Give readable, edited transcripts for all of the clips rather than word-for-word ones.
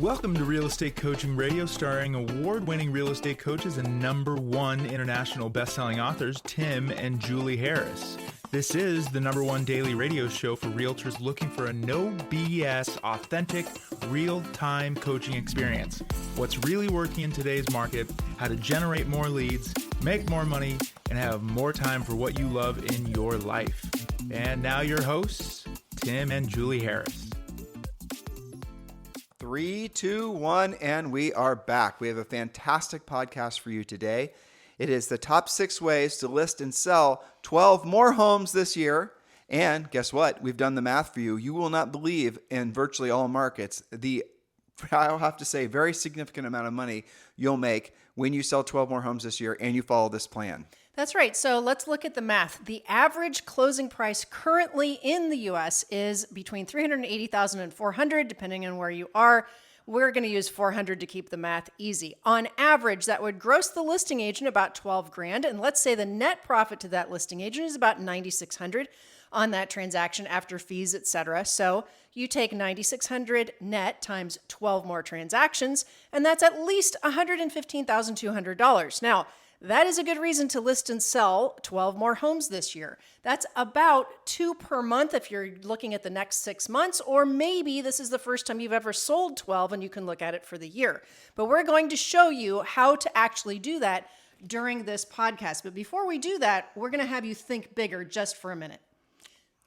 Welcome to Real Estate Coaching Radio, starring award-winning real estate coaches and #1 international best-selling authors, Tim and Julie Harris. This is the #1 daily radio show for realtors looking for a no BS, authentic, real-time coaching experience. What's really working in today's market, how to generate more leads, make more money, and have more time for what you love in your life. And now your hosts, Tim and Julie Harris. 3, 2, 1, and we are back. We have a fantastic podcast for you today. It is the top 6 ways to list and sell 12 more homes this year. And guess what? We've done the math for you. You will not believe in virtually all markets I'll have to say, very significant amount of money you'll make when you sell 12 more homes this year and you follow this plan. That's right. So let's look at the math. The average closing price currently in the U.S. is between $380,000 and $400,000, depending on where you are. We're going to use $400,000 to keep the math easy. On average, that would gross the listing agent about $12,000, and let's say the net profit to that listing agent is about $9,600 on that transaction after fees, etc. So you take $9,600 net times 12 more transactions, and that's at least $115,200. Now, that is a good reason to list and sell 12 more homes this year. That's about 2 per month if you're looking at the next 6 months, or maybe this is the first time you've ever sold 12 and you can look at it for the year. But we're going to show you how to actually do that during this podcast. But before we do that, we're going to have you think bigger just for a minute.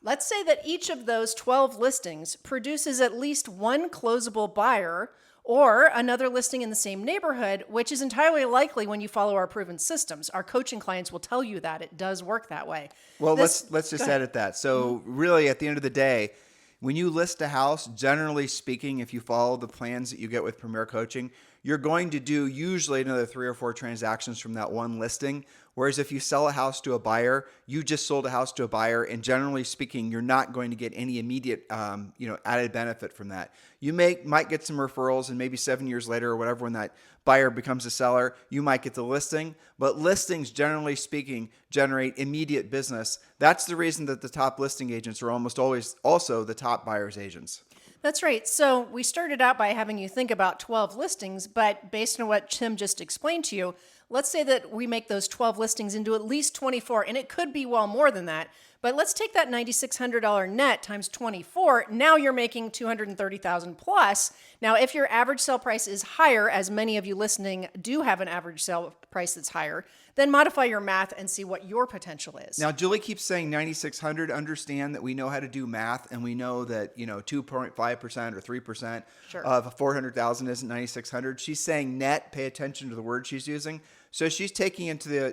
Let's say that each of those 12 listings produces at least one closable buyer or another listing in the same neighborhood, which is entirely likely when you follow our proven systems. Our coaching clients will tell you that it does work that way. Well, let's just edit that. So really, at the end of the day, when you list a house, generally speaking, if you follow the plans that you get with Premier Coaching, you're going to do usually another 3 or 4 transactions from that one listing. Whereas if you sell a house to a buyer, you just sold a house to a buyer, and generally speaking, you're not going to get any immediate, added benefit from that. You might get some referrals, and maybe 7 years later or whatever, when that buyer becomes a seller, you might get the listing. But listings, generally speaking, generate immediate business. That's the reason that the top listing agents are almost always also the top buyer's agents. That's right. So we started out by having you think about 12 listings, but based on what Tim just explained to you, let's say that we make those 12 listings into at least 24, and it could be well more than that. But let's take that $9,600 net times 24. Now you're making $230,000 plus. Now, if your average sale price is higher, as many of you listening do have an average sale price that's higher, then modify your math and see what your potential is. Now, Julie keeps saying 9,600. Understand that we know how to do math, and we know that 2.5% or 3% of 400,000 isn't 9,600. She's saying net. Pay attention to the word she's using. So she's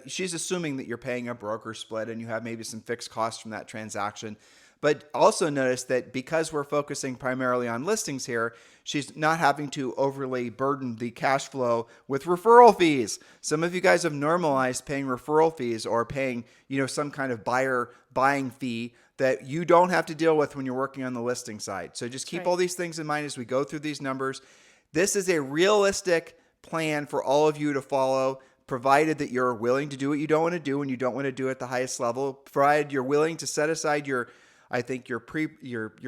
she's assuming that you're paying a broker split and you have maybe some fixed costs from that transaction. But also notice that because we're focusing primarily on listings here, she's not having to overly burden the cash flow with referral fees. Some of you guys have normalized paying referral fees or paying, some kind of buyer buying fee that you don't have to deal with when you're working on the listing side. So just keep all these things in mind as we go through these numbers. This is a realistic plan for all of you to follow, provided that you're willing to do what you don't want to do and you don't want to do at the highest level, provided you're willing to set aside your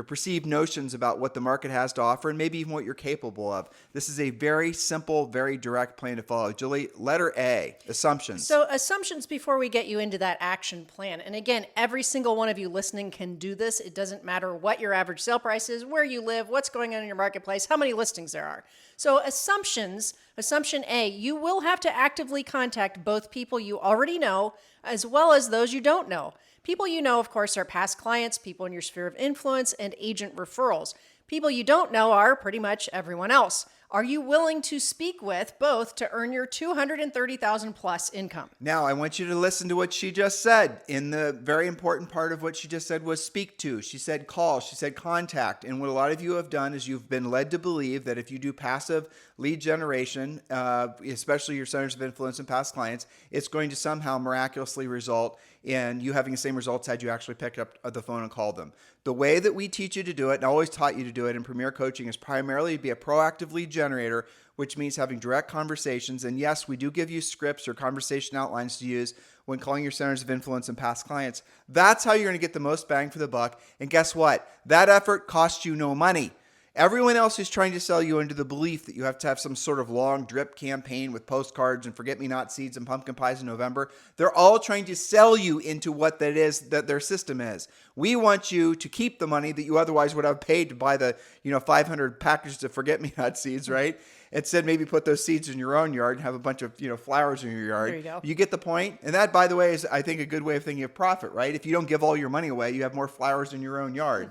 perceived notions about what the market has to offer and maybe even what you're capable of. This is a very simple, very direct plan to follow. Julie, letter A, assumptions. So assumptions before we get you into that action plan. And again, every single one of you listening can do this. It doesn't matter what your average sale price is, where you live, what's going on in your marketplace, how many listings there are. So assumptions, assumption A, you will have to actively contact both people you already know as well as those you don't know. People you know, of course, are past clients, people in your sphere of influence, and agent referrals. People you don't know are pretty much everyone else. Are you willing to speak with both to earn your $230,000 plus income? Now, I want you to listen to what she just said. In the very important part of what she just said was speak to. She said call. She said contact. And what a lot of you have done is you've been led to believe that if you do passive lead generation, especially your centers of influence and past clients, it's going to somehow miraculously result in you having the same results had you actually picked up the phone and called them. The way that we teach you to do it, and I always taught you to do it in Premier Coaching, is primarily to be a proactive lead generator, which means having direct conversations. And yes, we do give you scripts or conversation outlines to use when calling your centers of influence and past clients. That's how you're going to get the most bang for the buck. And guess what? That effort costs you no money. Everyone else who's trying to sell you into the belief that you have to have some sort of long drip campaign with postcards and forget-me-not seeds and pumpkin pies in November, they're all trying to sell you into what that is, that their system is. We want you to keep the money that you otherwise would have paid to buy the 500 packages of forget-me-not seeds, right? Instead, maybe put those seeds in your own yard and have a bunch of flowers in your yard. There you go. You get the point? And that, by the way, is, I think, a good way of thinking of profit, right? If you don't give all your money away, you have more flowers in your own yard.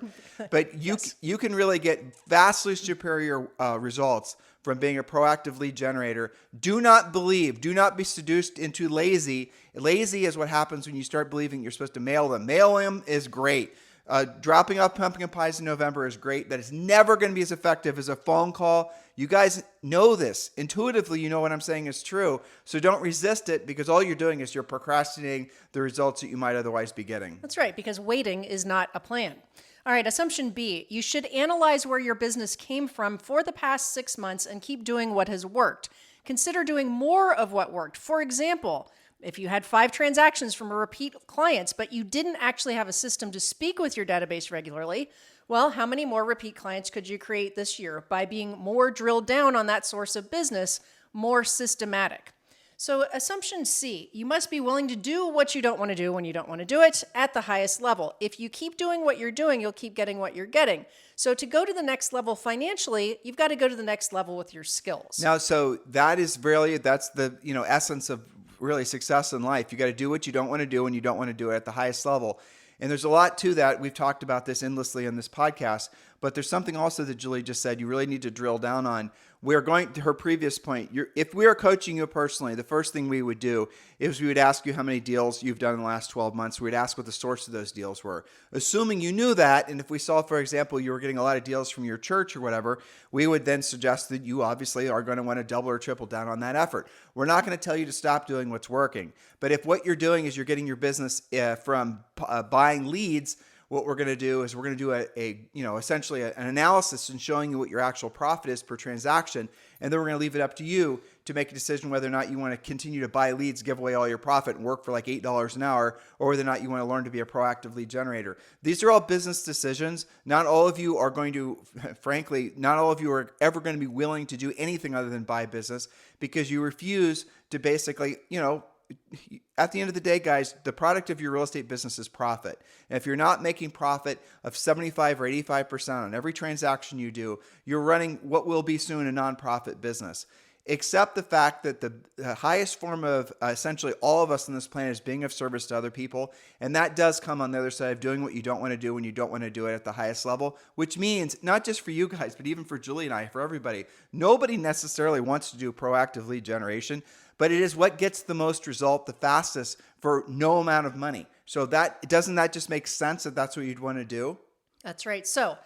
But you can really get vastly superior results from being a proactive lead generator. Do not be seduced into lazy. Lazy is what happens when you start believing you're supposed to mail them. Mail them is great. Dropping off pumpkin pies in November is great. That is never going to be as effective as a phone call. You guys know this. Intuitively, you know what I'm saying is true. So don't resist it, because all you're doing is you're procrastinating the results that you might otherwise be getting. That's right, because waiting is not a plan. All right, assumption B, you should analyze where your business came from for the past 6 months and keep doing what has worked. Consider doing more of what worked. For example, if you had 5 transactions from a repeat clients, but you didn't actually have a system to speak with your database regularly, well, how many more repeat clients could you create this year by being more drilled down on that source of business, more systematic? So assumption C, you must be willing to do what you don't want to do when you don't want to do it at the highest level. If you keep doing what you're doing, you'll keep getting what you're getting. So to go to the next level financially, you've got to go to the next level with your skills. Now, so that's the essence of really success in life. You got to do what you don't want to do when you don't want to do it at the highest level. And there's a lot to that. We've talked about this endlessly on this podcast, but there's something also that Julie just said you really need to drill down on. We're going to her previous point. If we are coaching you personally, the first thing we would do is we would ask you how many deals you've done in the last 12 months. We'd ask what the source of those deals were. Assuming you knew that, and if we saw, for example, you were getting a lot of deals from your church or whatever, we would then suggest that you obviously are going to want to double or triple down on that effort. We're not going to tell you to stop doing what's working. But if what you're doing is you're getting your business from buying leads, what we're going to do is we're going to do essentially an analysis and showing you what your actual profit is per transaction. And then we're going to leave it up to you to make a decision whether or not you want to continue to buy leads, give away all your profit, and work for like $8 an hour, or whether or not you want to learn to be a proactive lead generator. These are all business decisions. Not all of you are going to, frankly, not all of you are ever going to be willing to do anything other than buy business, because you refuse to basically, at the end of the day, guys, the product of your real estate business is profit. And if you're not making profit of 75 or 85% on every transaction you do, you're running what will be soon a nonprofit business. Accept the fact that the highest form of essentially all of us on this planet is being of service to other people. And that does come on the other side of doing what you don't want to do when you don't want to do it at the highest level, which means not just for you guys, but even for Julie and I, for everybody, nobody necessarily wants to do proactive lead generation, but it is what gets the most result the fastest for no amount of money. So doesn't that just make sense that that's what you'd want to do? That's right. So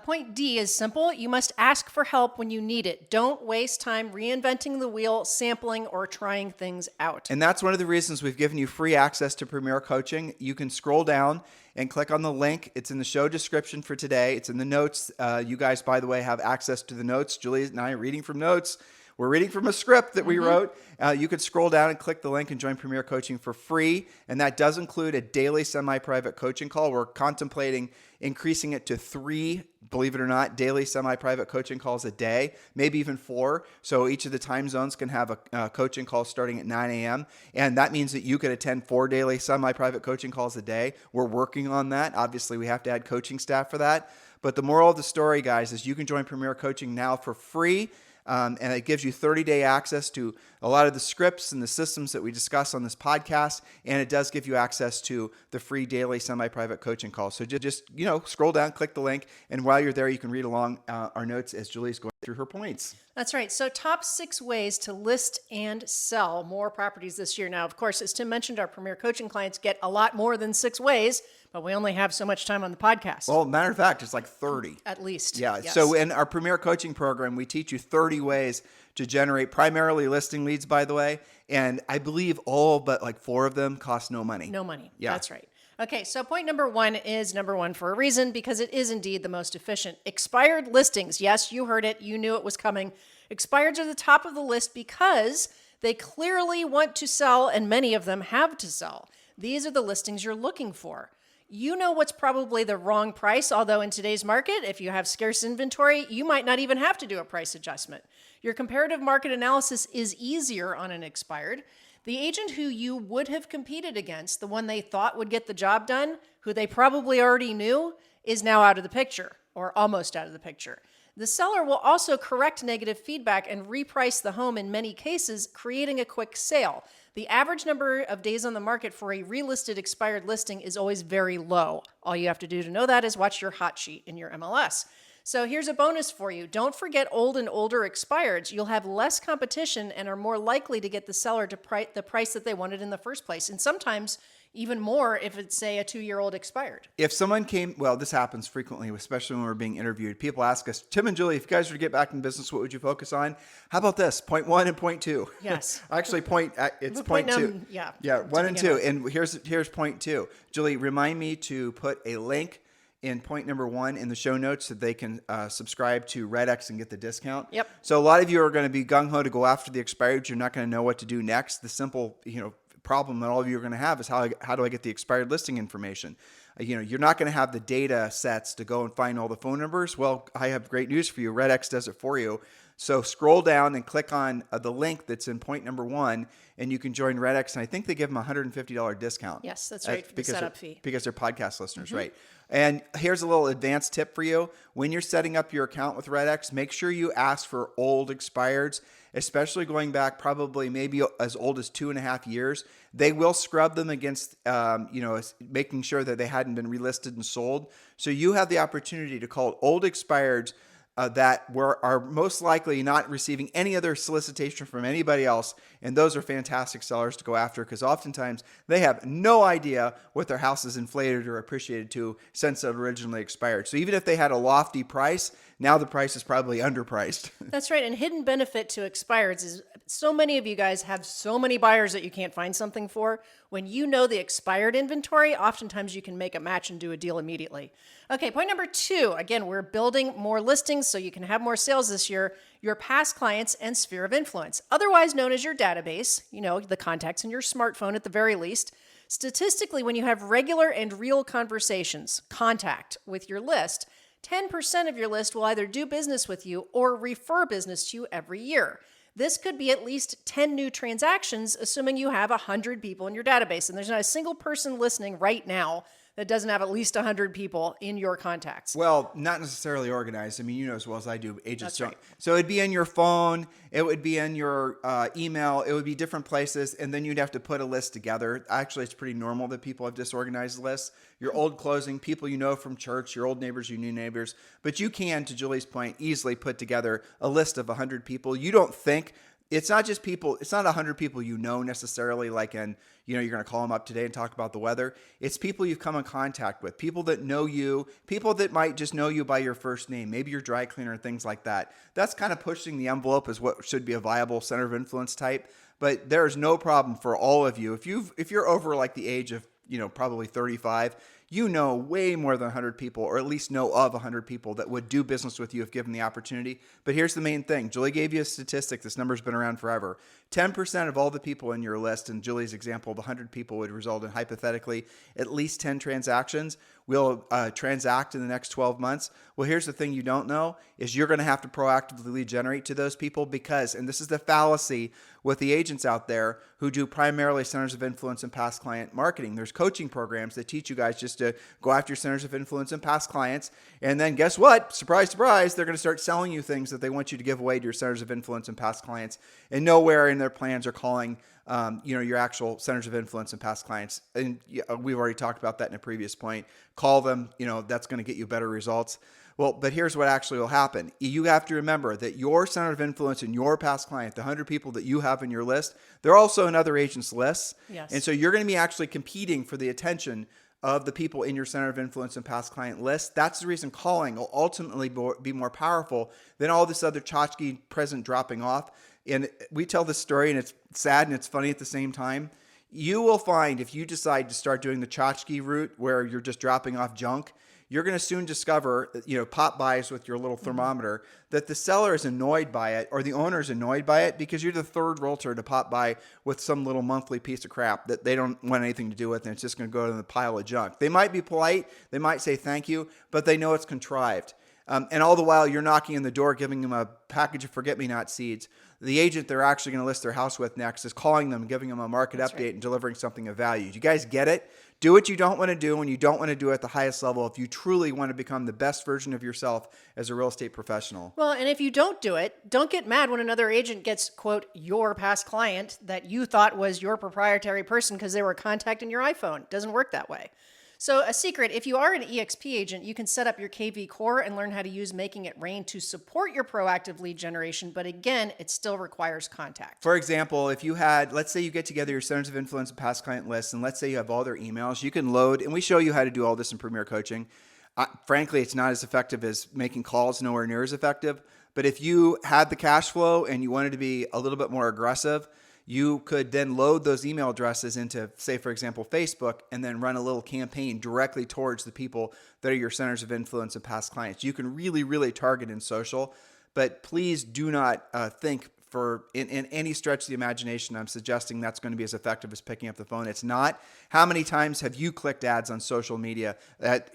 point D is simple. You must ask for help when you need it. Don't waste time reinventing the wheel, sampling, or trying things out. And that's one of the reasons we've given you free access to Premier Coaching. You can scroll down and click on the link. It's in the show description for today. It's in the notes. You guys, by the way, have access to the notes. Julie and I are reading from notes. We're reading from a script that we wrote. You could scroll down and click the link and join Premier Coaching for free. And that does include a daily semi-private coaching call. We're contemplating increasing it to 3, believe it or not, daily semi-private coaching calls a day, maybe even 4. So each of the time zones can have a coaching call starting at 9 a.m. And that means that you could attend 4 daily semi-private coaching calls a day. We're working on that. Obviously, we have to add coaching staff for that. But the moral of the story, guys, is you can join Premier Coaching now for free. And it gives you 30-day access to a lot of the scripts and the systems that we discuss on this podcast. And it does give you access to the free daily semi-private coaching calls. So just scroll down, click the link. And while you're there, you can read along our notes as Julie's going through her points. That's right. So top 6 ways to list and sell more properties this year. Now, of course, as Tim mentioned, our Premier Coaching clients get a lot more than 6 ways, but we only have so much time on the podcast. Well, matter of fact, it's like 30. At least. Yeah. Yes. So in our Premier Coaching program, we teach you 30 ways to generate primarily listing leads, by the way. And I believe all but like 4 of them cost no money. No money. Yeah. That's right. Okay, so point number 1 is number 1 for a reason, because it is indeed the most efficient. Expired listings. Yes, you heard it. You knew it was coming. Expireds are the top of the list because they clearly want to sell, and many of them have to sell. These are the listings you're looking for. You know what's probably the wrong price, although in today's market, if you have scarce inventory, you might not even have to do a price adjustment. Your comparative market analysis is easier on an expired. The agent who you would have competed against, the one they thought would get the job done, who they probably already knew, is now out of the picture, or almost out of the picture. The seller will also correct negative feedback and reprice the home in many cases, creating a quick sale. The average number of days on the market for a relisted expired listing is always very low. All you have to do to know that is watch your hot sheet in your MLS. So here's a bonus for you. Don't forget old and older expireds. You'll have less competition and are more likely to get the seller to the price that they wanted in the first place. And sometimes even more if it's, say, a 2-year-old expired. If someone came, well, this happens frequently, especially when we're being interviewed. People ask us, Tim and Julie, if you guys were to get back in business, what would you focus on? How about this? Point 1 and point 2. Yes. Actually, it's point 2. Yeah, 1 and 2. And here's point 2. Julie, remind me to put a link in point number 1 in the show notes so they can subscribe to RedX and get the discount. Yep. So a lot of you are going to be gung-ho to go after the expired. You're not going to know what to do next. The simple, problem that all of you are going to have is how do I get the expired listing information? You're not going to have the data sets to go and find all the phone numbers. Well, I have great news for you. RedX does it for you. So scroll down and click on the link that's in point number 1, and you can join RedX. And I think they give them a $150 discount. Yes, that's right, for the setup fee. Because they're podcast listeners, right? And here's a little advanced tip for you. When you're setting up your account with RedX, make sure you ask for old expireds, especially going back probably maybe as old as 2.5 years. They will scrub them against, making sure that they hadn't been relisted and sold. So you have the opportunity to call old expireds that are most likely not receiving any other solicitation from anybody else. And those are fantastic sellers to go after because oftentimes they have no idea what their house is inflated or appreciated to since it originally expired. So even if they had a lofty price, now the price is probably underpriced. That's right. And hidden benefit to expireds is so many of you guys have so many buyers that you can't find something for. When you know the expired inventory, oftentimes you can make a match and do a deal immediately. Okay, point number 2. Again, we're building more listings so you can have more sales this year. Your past clients and sphere of influence, otherwise known as your database, the contacts in your smartphone at the very least. Statistically, when you have regular and real contact with your list, 10% of your list will either do business with you or refer business to you every year. This could be at least 10 new transactions, assuming you have 100 people in your database. And there's not a single person listening right now that doesn't have at least 100 people in your contacts. Well, not necessarily organized. I mean, you know as well as I do, agents don't. Right. So it'd be in your phone, it would be in your email, it would be different places, and then you'd have to put a list together. Actually, it's pretty normal that people have disorganized lists. Your old closing, people you know from church, your old neighbors, your new neighbors. But you can, to Julie's point, easily put together a list of 100 people. You don't think, it's not just people, it's not 100 people you know necessarily, like you're going to call them up today and talk about the weather. It's people you've come in contact with, people that know you, people that might just know you by your first name, maybe your dry cleaner, things like that. That's kind of pushing the envelope as what should be a viable center of influence type. But there's no problem for all of you. If you're over like the age of, probably 35, you know way more than 100 people, or at least know of 100 people that would do business with you if given the opportunity. But here's the main thing. Julie gave you a statistic. This number's been around forever. 10% of all the people in your list, in Julie's example of 100 people, would result in hypothetically at least 10 transactions. Will transact in the next 12 months. Well, here's the thing you don't know is you're going to have to proactively lead generate to those people because, and this is the fallacy with the agents out there who do primarily centers of influence and past client marketing. There's coaching programs that teach you guys just to go after your centers of influence and past clients. And then guess what? Surprise, surprise, they're going to start selling you things that they want you to give away to your centers of influence and past clients. And nowhere in their plans are calling your actual centers of influence and past clients. And we've already talked about that in a previous point. Call them, that's going to get you better results. Well, but here's what actually will happen. You have to remember that your center of influence and your past client, the 100 people that you have in your list, they're also in other agents' lists. Yes. And so you're going to be actually competing for the attention of the people in your center of influence and past client list. That's the reason calling will ultimately be more powerful than all this other tchotchke present dropping off. And we tell this story, and it's sad and it's funny at the same time. You will find if you decide to start doing the tchotchke route where you're just dropping off junk, you're going to soon discover, pop buys with your little thermometer, that the seller is annoyed by it or the owner is annoyed by it because you're the third realtor to pop by with some little monthly piece of crap that they don't want anything to do with, and it's just going to go in the pile of junk. They might be polite, they might say thank you, but they know it's contrived. And all the while you're knocking on the door, giving them a package of forget-me-not seeds. The agent they're actually going to list their house with next is calling them, giving them a market update and delivering something of value. Do you guys get it? Do what you don't want to do when you don't want to do it at the highest level if you truly want to become the best version of yourself as a real estate professional. Well, and if you don't do it, don't get mad when another agent gets, quote, your past client that you thought was your proprietary person because they were contacting your iPhone. It doesn't work that way. So a secret, if you are an EXP agent, you can set up your KV core and learn how to use Making It Rain to support your proactive lead generation. But again, it still requires contact. For example, if you had, let's say you get together your centers of influence and past client lists, and let's say you have all their emails, you can load, and we show you how to do all this in Premier Coaching. Frankly, it's not as effective as making calls, nowhere near as effective. But if you had the cash flow and you wanted to be a little bit more aggressive, you could then load those email addresses into, say, for example, Facebook, and then run a little campaign directly towards the people that are your centers of influence and past clients. You can really, really target in social, but please do not think in any stretch of the imagination I'm suggesting that's going to be as effective as picking up the phone. It's not. How many times have you clicked ads on social media?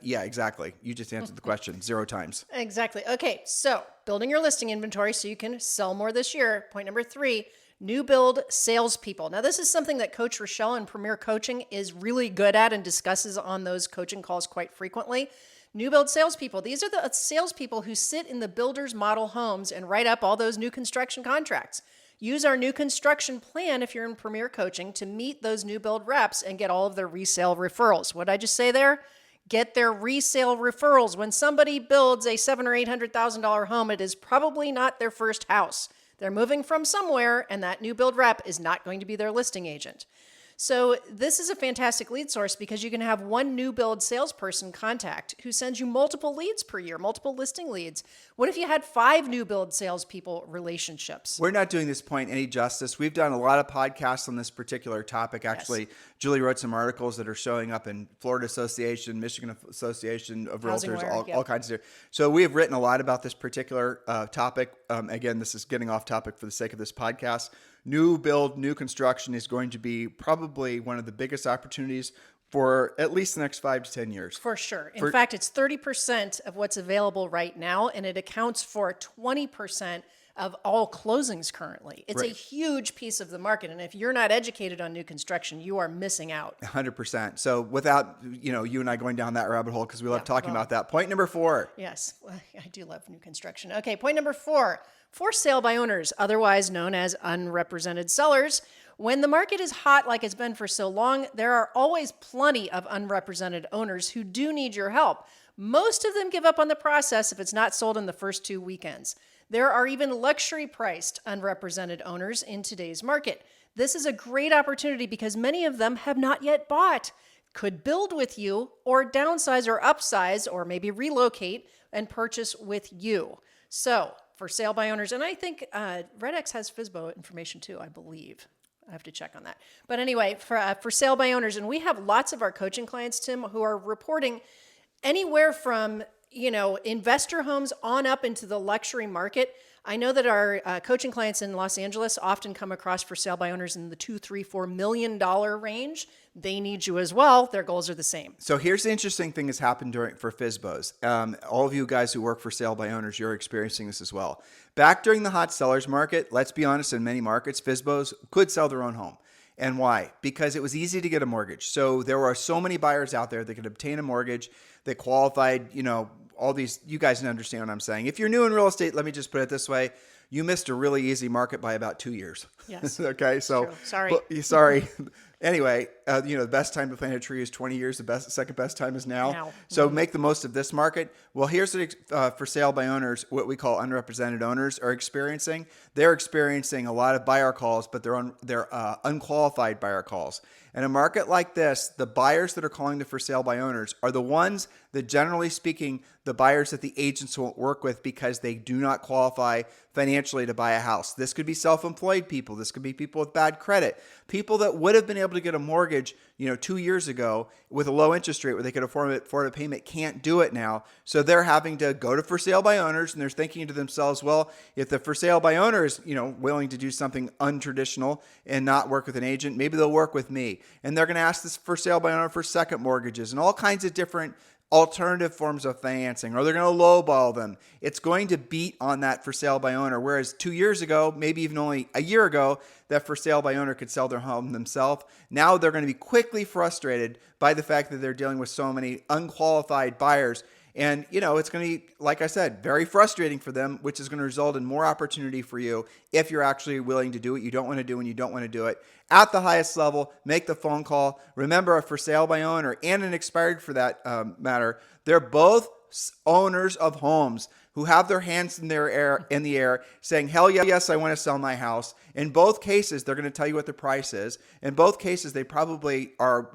Yeah, exactly. You just answered the question. 0 times. Exactly. Okay, so building your listing inventory so you can sell more this year. Point number 3. New build salespeople. Now, this is something that Coach Rochelle in Premier Coaching is really good at and discusses on those coaching calls quite frequently. New build salespeople. These are the salespeople who sit in the builder's model homes and write up all those new construction contracts. Use our new construction plan if you're in Premier Coaching to meet those new build reps and get all of their resale referrals. What did I just say there? Get their resale referrals. When somebody builds a $700,000 or $800,000 home, it is probably not their first house. They're moving from somewhere, and that new build rep is not going to be their listing agent. So this is a fantastic lead source because you can have one new build salesperson contact who sends you multiple leads per year, multiple listing leads. What if you had 5 new build salespeople relationships? We're not doing this point any justice. We've done a lot of podcasts on this particular topic. Actually, yes. Julie wrote some articles that are showing up in Florida Association, Michigan Association of Realtors, all kinds of. So we have written a lot about this particular topic. Again, this is getting off topic for the sake of this podcast. New build, new construction is going to be probably one of the biggest opportunities for at least the next 5 to 10 years. For sure. In fact, it's 30% of what's available right now, and it accounts for 20% of all closings currently. It's a huge piece of the market, and if you're not educated on new construction, you are missing out. 100%. So without, you and I going down that rabbit hole, because we love talking about that. Point number 4. Yes, I do love new construction. Okay, point number 4. For sale by owners, otherwise known as unrepresented sellers. When the market is hot like it's been for so long, there are always plenty of unrepresented owners who do need your help. Most of them give up on the process if it's not sold in the first 2 weekends. There are even luxury-priced unrepresented owners in today's market. This is a great opportunity because many of them have not yet bought, could build with you, or downsize or upsize, or maybe relocate and purchase with you. So, for sale by owners, and I think RedX has FSBO information too, I believe. I have to check on that. But anyway, for sale by owners, and we have lots of our coaching clients, Tim, who are reporting anywhere from investor homes on up into the luxury market. I know that our coaching clients in Los Angeles often come across for sale by owners in the $2, $3, $4 million range. They need you as well. Their goals are the same. So here's the interesting thing that's happened for FSBOs. All of you guys who work for sale by owners, you're experiencing this as well. Back during the hot sellers market, let's be honest, in many markets, FSBOs could sell their own home. And why? Because it was easy to get a mortgage. So there were so many buyers out there that could obtain a mortgage that qualified, all these, you guys understand what I'm saying. If you're new in real estate, let me just put it this way. You missed a really easy market by about 2 years. Yes. Okay. So sorry. Sorry. Anyway, the best time to plant a tree is 20 years. The second best time is now. So make the most of this market. Well, here's what for sale by owners, what we call unrepresented owners are experiencing. They're experiencing a lot of buyer calls, but they're unqualified buyer calls. In a market like this, the buyers that are calling the for sale by owners are the ones that, generally speaking, the buyers that the agents won't work with because they do not qualify financially to buy a house. This could be self-employed people. This could be people with bad credit, people that would have been able able to get a mortgage, 2 years ago with a low interest rate where they could afford a payment can't do it now. So they're having to go to for sale by owners, and they're thinking to themselves, well, if the for sale by owner is, willing to do something untraditional and not work with an agent, maybe they'll work with me. And they're going to ask this for sale by owner for second mortgages and all kinds of different alternative forms of financing, or they're going to lowball them. It's going to beat on that for sale by owner. Whereas 2 years ago, maybe even only a year ago, that for sale by owner could sell their home themselves. Now they're going to be quickly frustrated by the fact that they're dealing with so many unqualified buyers. And, it's going to be, like I said, very frustrating for them, which is going to result in more opportunity for you if you're actually willing to do what you don't want to do and you don't want to do it. At the highest level, make the phone call. Remember, a for sale by owner and an expired for that matter, they're both owners of homes who have their hands in the air saying, hell yes, I want to sell my house. In both cases, they're going to tell you what the price is. In both cases, they probably are,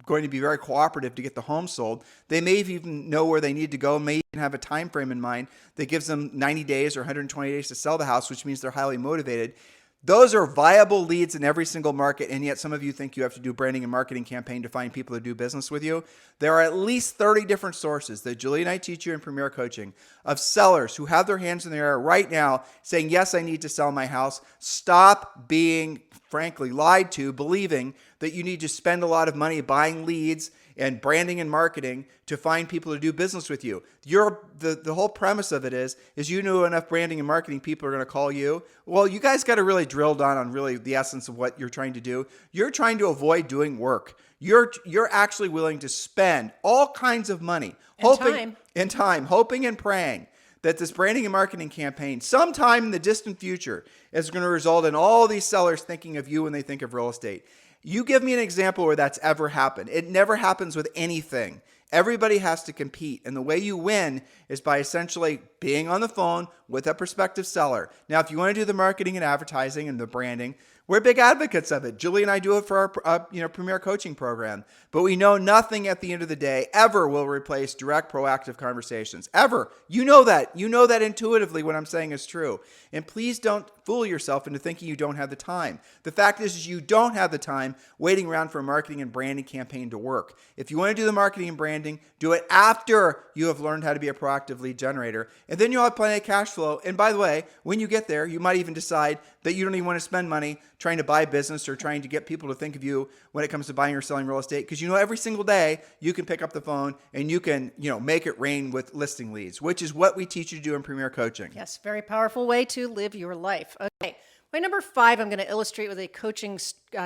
going to be very cooperative to get the home sold. They may even know where they need to go, may even have a time frame in mind that gives them 90 days or 120 days to sell the house, which means they're highly motivated. Those are viable leads in every single market, and yet some of you think you have to do branding and marketing campaign to find people to do business with you. There are at least 30 different sources that Julie and I teach you in Premier Coaching of sellers who have their hands in the air right now saying, yes, I need to sell my house. Stop being, frankly, lied to, believing that you need to spend a lot of money buying leads and branding and marketing to find people to do business with you. The whole premise of it is you know enough branding and marketing people are going to call you. Well, you guys got to really drill down on really the essence of what you're trying to do. You're trying to avoid doing work. You're actually willing to spend all kinds of money, hoping and praying that this branding and marketing campaign sometime in the distant future is going to result in all these sellers thinking of you when they think of real estate. You give me an example where that's ever happened. It never happens with anything. Everybody has to compete. And the way you win is by essentially being on the phone with a prospective seller. Now, if you want to do the marketing and advertising and the branding, we're big advocates of it. Julie and I do it for our Premier Coaching program. But we know nothing at the end of the day ever will replace direct, proactive conversations. Ever. You know that. You know that intuitively what I'm saying is true. And please don't fool yourself into thinking you don't have the time. The fact is you don't have the time waiting around for a marketing and branding campaign to work. If you want to do the marketing and branding, do it after you have learned how to be a proactive lead generator. And then you'll have plenty of cash flow. And by the way, when you get there, you might even decide that you don't even want to spend money trying to buy business or trying to get people to think of you when it comes to buying or selling real estate. Because every single day you can pick up the phone and you can, make it rain with listing leads, which is what we teach you to do in Premier Coaching. Yes, very powerful way to live your life. Okay, my number 5, I'm going to illustrate with a coaching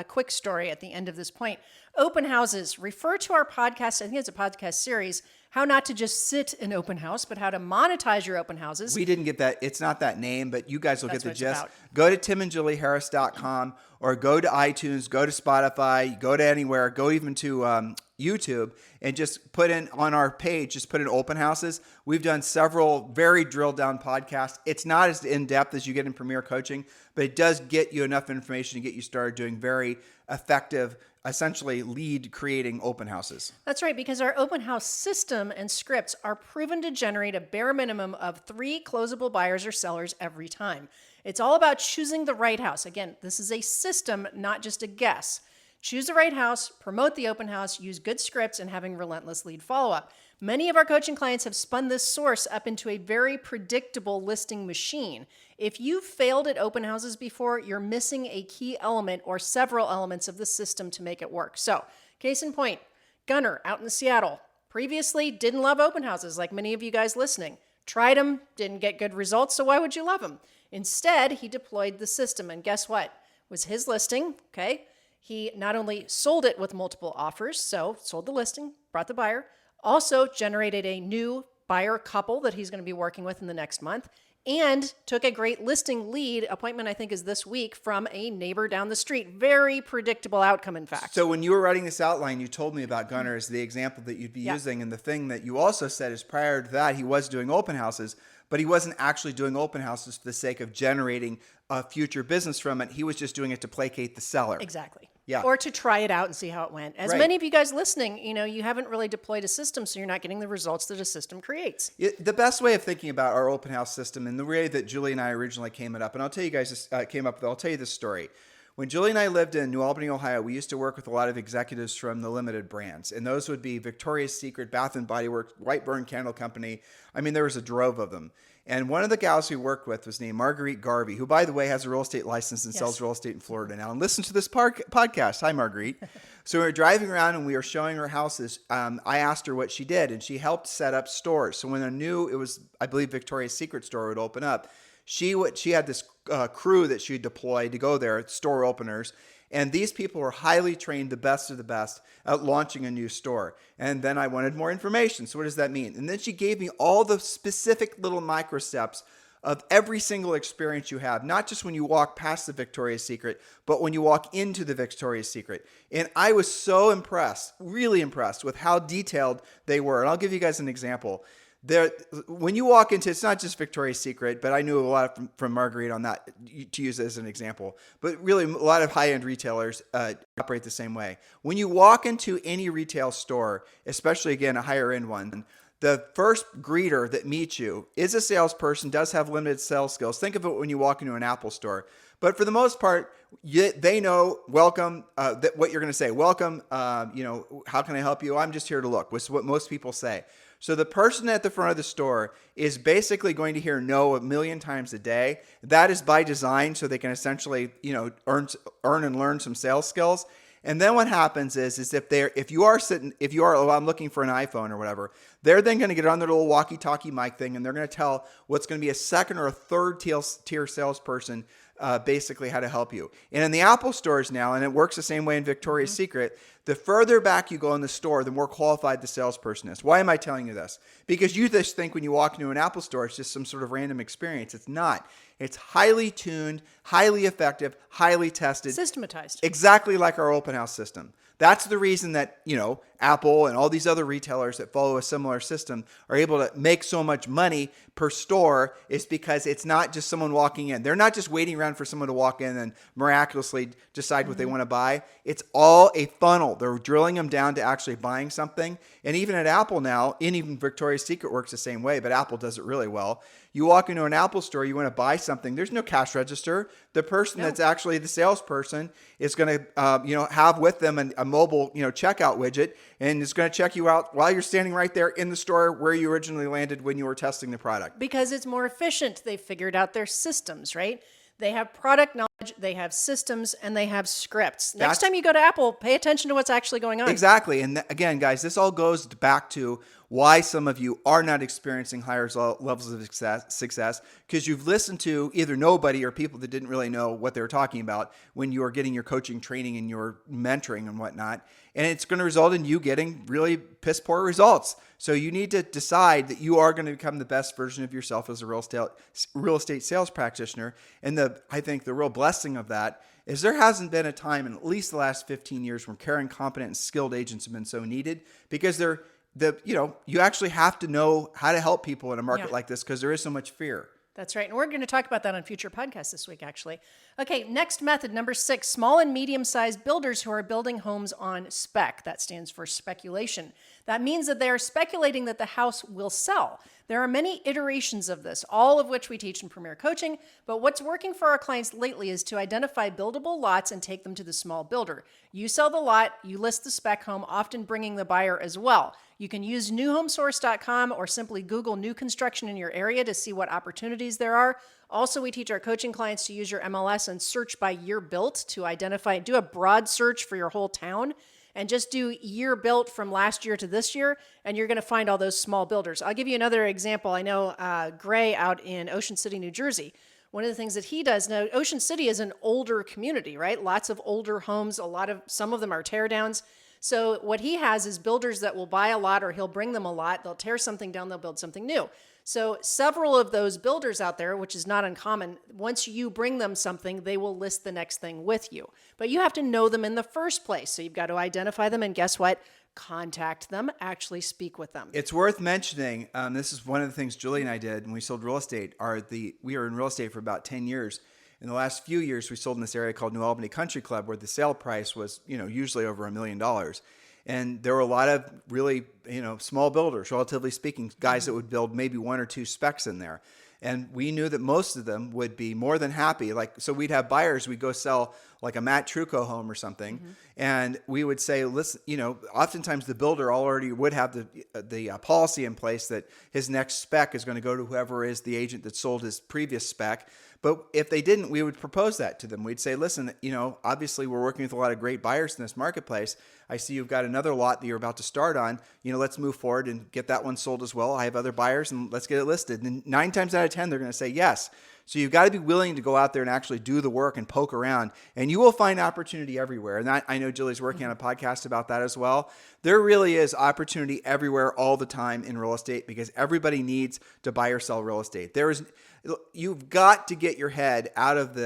quick story at the end of this point. Open houses. Refer to our podcast. I think it's a podcast series. How not to just sit in open house, but how to monetize your open houses. We didn't get that. It's not that name, but you guys will get the gist. Go to timandjulieharris.com or go to iTunes, go to Spotify, go to anywhere, go even to YouTube and just put in on our page, just put in open houses. We've done several very drilled down podcasts. It's not as in depth as you get in Premier Coaching, but it does get you enough information to get you started doing very effective, essentially lead creating open houses. That's right, because our open house system and scripts are proven to generate a bare minimum of 3 closable buyers or sellers every time. It's all about choosing the right house. Again, this is a system, not just a guess. Choose the right house, promote the open house, use good scripts, and having relentless lead follow-up. Many of our coaching clients have spun this source up into a very predictable listing machine. If you've failed at open houses before, you're missing a key element or several elements of the system to make it work. So, case in point, Gunnar out in Seattle previously didn't love open houses like many of you guys listening. Tried them, didn't get good results, so why would you love them? Instead, he deployed the system, and guess what? It was his listing, okay? He not only sold it with multiple offers, so sold the listing, brought the buyer, also generated a new buyer couple that he's going to be working with in the next month, and took a great listing lead appointment, I think is this week, from a neighbor down the street. Very predictable outcome, in fact. So when you were writing this outline, you told me about Gunnar as the example that you'd be using. And the thing that you also said is prior to that, he was doing open houses, but he wasn't actually doing open houses for the sake of generating a future business from it. He was just doing it to placate the seller. Exactly. Yeah. Or to try it out and see how it went. As many of you guys listening, you haven't really deployed a system, so you're not getting the results that a system creates. The best way of thinking about our open house system and the way that Julie and I originally came it up, and I'll tell you guys this, I'll tell you this story. When Julie and I lived in New Albany, Ohio, we used to work with a lot of executives from the limited brands. And those would be Victoria's Secret, Bath & Body Works, White Burn Candle Company. I mean, there was a drove of them. And one of the gals we worked with was named Marguerite Garvey, who, by the way, has a real estate license and sells real estate in Florida now. And listen to this podcast. Hi, Marguerite. So we were driving around and we were showing her houses. I asked her what she did, and she helped set up stores. So when it was, I believe, Victoria's Secret store would open up, she had this crew that she deployed to go there, store openers. And these people were highly trained, the best of the best, at launching a new store. And then I wanted more information. So what does that mean? And then she gave me all the specific little micro steps of every single experience you have, not just when you walk past the Victoria's Secret, but when you walk into the Victoria's Secret. And I was so impressed, really impressed with how detailed they were. And I'll give you guys an example. When you walk into, it's not just Victoria's Secret, but I knew a lot from Marguerite on that, to use as an example. But really, a lot of high-end retailers operate the same way. When you walk into any retail store, especially, again, a higher-end one, the first greeter that meets you is a salesperson, does have limited sales skills. Think of it when you walk into an Apple store. But for the most part, they know, welcome, what you're going to say. Welcome, how can I help you? I'm just here to look, which is what most people say. So the person at the front of the store is basically going to hear no 1 million times a day. That is by design, so they can essentially, earn and learn some sales skills. And then what happens is if you are, I'm looking for an iPhone or whatever, they're then going to get on their little walkie-talkie mic thing, and they're going to tell what's going to be a second or a third tier salesperson basically how to help you. And in the Apple stores now, and it works the same way in Victoria's Secret, the further back you go in the store, the more qualified the salesperson is. Why am I telling you this? Because you just think when you walk into an Apple store, it's just some sort of random experience. It's not. It's highly tuned, highly effective, highly tested. Systematized. Exactly like our open house system. That's the reason that, Apple and all these other retailers that follow a similar system are able to make so much money per store, is because it's not just someone walking in. They're not just waiting around for someone to walk in and miraculously decide what they want to buy. It's all a funnel. They're drilling them down to actually buying something. And even at Apple now, and even Victoria's Secret works the same way, but Apple does it really well. You walk into an Apple store, you want to buy something, there's no cash register. The person that's actually the salesperson is going to, have with them a mobile, checkout widget, and it's going to check you out while you're standing right there in the store where you originally landed when you were testing the product. Because it's more efficient. They figured out their systems, right? They have product knowledge, they have systems, and they have scripts. Next time you go to Apple, pay attention to what's actually going on. Exactly. And again, guys, this all goes back to why some of you are not experiencing higher levels of success, because you've listened to either nobody or people that didn't really know what they were talking about when you were getting your coaching training and your mentoring and whatnot. And it's going to result in you getting really piss poor results. So you need to decide that you are going to become the best version of yourself as a real estate sales practitioner. And I think the real blessing of that is there hasn't been a time in at least the last 15 years when caring, competent, and skilled agents have been so needed, because you actually have to know how to help people in a market like this, because there is so much fear. That's right. And we're going to talk about that on future podcasts this week, actually. Okay, next method, number 6, small and medium-sized builders who are building homes on spec. That stands for speculation. That means that they are speculating that the house will sell. There are many iterations of this, all of which we teach in Premier Coaching, but what's working for our clients lately is to identify buildable lots and take them to the small builder. You sell the lot, you list the spec home, often bringing the buyer as well. You can use newhomesource.com or simply Google new construction in your area to see what opportunities there are. Also, we teach our coaching clients to use your MLS and search by year built to identify, do a broad search for your whole town, and just do year built from last year to this year, and you're going to find all those small builders. I'll give you another example. I know Gray out in Ocean City, New Jersey. One of the things that he does now, Ocean City is an older community, right? Lots of older homes. Some of them are tear downs. So what he has is builders that will buy a lot, or he'll bring them a lot. They'll tear something down, they'll build something new. So several of those builders out there, which is not uncommon, once you bring them something, they will list the next thing with you. But you have to know them in the first place. So you've got to identify them, and guess what? Contact them, actually speak with them. It's worth mentioning, this is one of the things Julie and I did when we sold real estate. We were in real estate for about 10 years. In the last few years, we sold in this area called New Albany Country Club, where the sale price was, usually over $1 million. And there were a lot of really, small builders, relatively speaking, guys that would build maybe 1 or 2 specs in there. And we knew that most of them would be more than happy. Like, so we'd have buyers, we'd go sell like a Matt Trucco home or something. And we would say, listen, oftentimes the builder already would have the policy in place that his next spec is going to go to whoever is the agent that sold his previous spec. But if they didn't, we would propose that to them. We'd say, listen, obviously we're working with a lot of great buyers in this marketplace. I see you've got another lot that you're about to start on. Let's move forward and get that one sold as well. I have other buyers and let's get it listed. And 9 times out of 10, they're going to say yes. So you've got to be willing to go out there and actually do the work and poke around, and you will find opportunity everywhere. And I know Julie's working on a podcast about that as well. There really is opportunity everywhere all the time in real estate because everybody needs to buy or sell real estate. You've got to get your head out of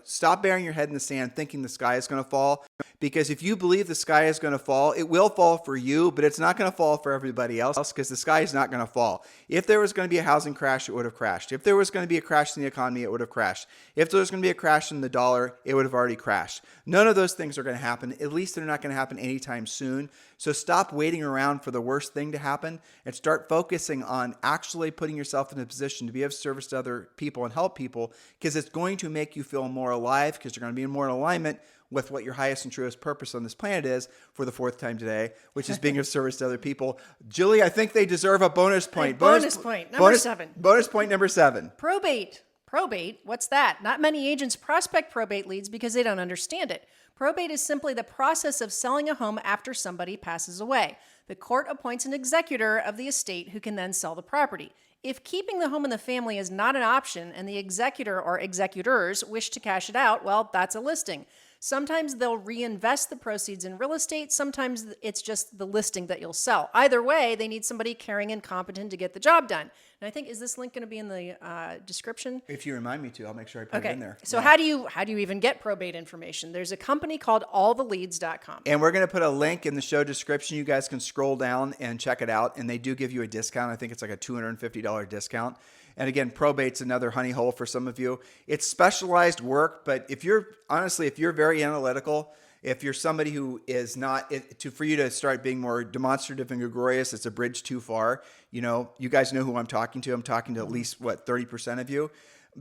stop burying your head in the sand thinking the sky is going to fall. Because if you believe the sky is going to fall, it will fall for you, but it's not going to fall for everybody else because the sky is not going to fall. If there was going to be a housing crash, it would have crashed. If there was going to be a crash in the economy, it would have crashed. If there was going to be a crash in the dollar, it would have already crashed. None of those things are going to happen. At least they're not going to happen anytime soon. So stop waiting around for the worst thing to happen and start focusing on actually putting yourself in a position to be of service to other people and help people because it's going to make you feel more alive because you're going to be more in alignment with what your highest and truest purpose on this planet is for the 4th time today, which is being of service to other people. Julie, I think they deserve a bonus point. Bonus point number 7. Bonus point number 7. Probate. Probate, what's that? Not many agents prospect probate leads because they don't understand it. Probate is simply the process of selling a home after somebody passes away. The court appoints an executor of the estate who can then sell the property. If keeping the home in the family is not an option and the executor or executors wish to cash it out, well, that's a listing. Sometimes they'll reinvest the proceeds in real estate. Sometimes it's just the listing that you'll sell. Either way, they need somebody caring and competent to get the job done. And I think, is this link going to be in the description? If you remind me to, I'll make sure I put it in there. So how do you even get probate information? There's a company called alltheleads.com. And we're going to put a link in the show description. You guys can scroll down and check it out. And they do give you a discount. I think it's like a $250 discount. And again, probate's another honey hole for some of you. It's specialized work, but if you're very analytical, if you're somebody who is not, for you to start being more demonstrative and gregarious, it's a bridge too far. You guys know who I'm talking to. I'm talking to at least, 30% of you.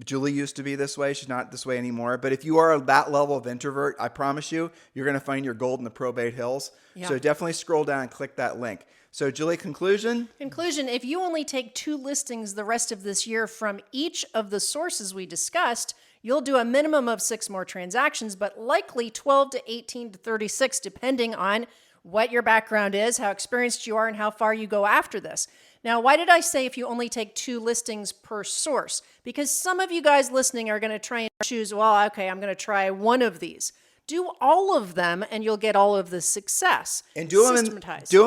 Julie used to be this way. She's not this way anymore. But if you are that level of introvert, I promise you, you're going to find your gold in the probate hills. Yeah. So definitely scroll down and click that link. So Julie, conclusion? Conclusion, if you only take 2 listings the rest of this year from each of the sources we discussed, you'll do a minimum of 6 more transactions, but likely 12 to 18 to 36, depending on what your background is, how experienced you are, and how far you go after this. Now, why did I say if you only take 2 listings per source? Because some of you guys listening are going to try and choose, well, okay, I'm going to try one of these. Do all of them, and you'll get all of the success. And do them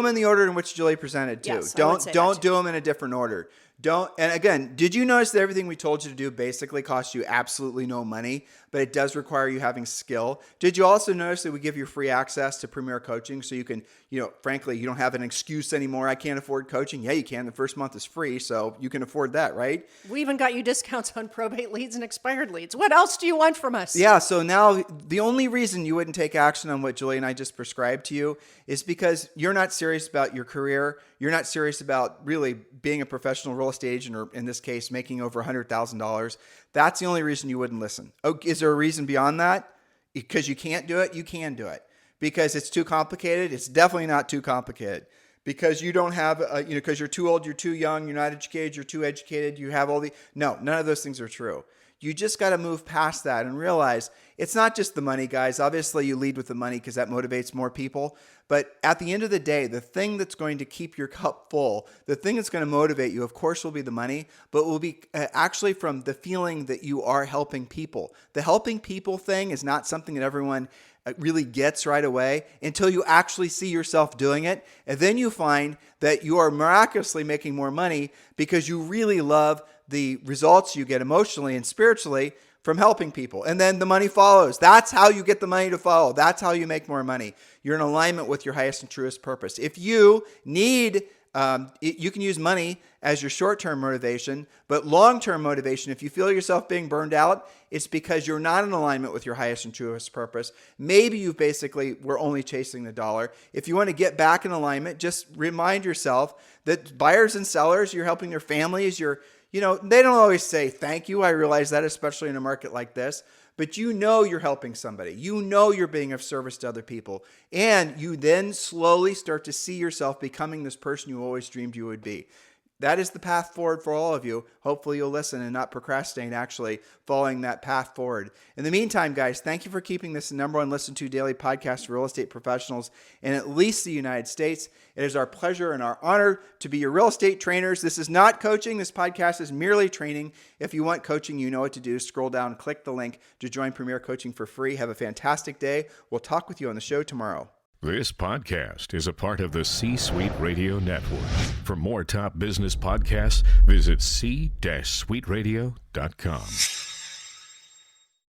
in the order in which Julie presented too. Yes, don't do them in a different order. And again, did you notice that everything we told you to do basically costs you absolutely no money, but it does require you having skill? Did you also notice that we give you free access to Premier Coaching so you can, frankly, you don't have an excuse anymore. I can't afford coaching. Yeah, you can. The first month is free, so you can afford that, right? We even got you discounts on probate leads and expired leads. What else do you want from us? Yeah, so now the only reason you wouldn't take action on what Julie and I just prescribed to you is because you're not serious about your career. You're not serious about really being a professional real estate agent, or in this case, making over $100,000. That's the only reason you wouldn't listen. Oh, is there a reason beyond that? Because you can't do it? You can do it. Because it's too complicated? It's definitely not too complicated. Because you don't have, because you're too old, you're too young, you're not educated, you're too educated, you have no, none of those things are true. You just got to move past that and realize it's not just the money, guys. Obviously, you lead with the money because that motivates more people. But at the end of the day, the thing that's going to keep your cup full, the thing that's going to motivate you, of course, will be the money, but will be actually from the feeling that you are helping people. The helping people thing is not something that everyone really gets right away until you actually see yourself doing it. And then you find that you are miraculously making more money because you really love the results you get emotionally and spiritually from helping people. And then the money follows. That's how you get the money to follow. That's how you make more money. You're in alignment with your highest and truest purpose. If you need, you can use money as your short-term motivation, but long-term motivation, if you feel yourself being burned out, it's because you're not in alignment with your highest and truest purpose. Maybe you basically were only chasing the dollar. If you want to get back in alignment, just remind yourself that buyers and sellers, you're helping your families, you're they don't always say thank you. I realize that, especially in a market like this. But you're helping somebody. You're being of service to other people. And you then slowly start to see yourself becoming this person you always dreamed you would be. That is the path forward for all of you. Hopefully you'll listen and not procrastinate, actually following that path forward. In the meantime, guys, thank you for keeping this the number one listened to daily podcast for real estate professionals in at least the United States. It is our pleasure and our honor to be your real estate trainers. This is not coaching. This podcast is merely training. If you want coaching, you know what to do. Scroll down, click the link to join Premier Coaching for free. Have a fantastic day. We'll talk with you on the show tomorrow. This podcast is a part of the C-Suite Radio Network. For more top business podcasts, visit c-suiteradio.com.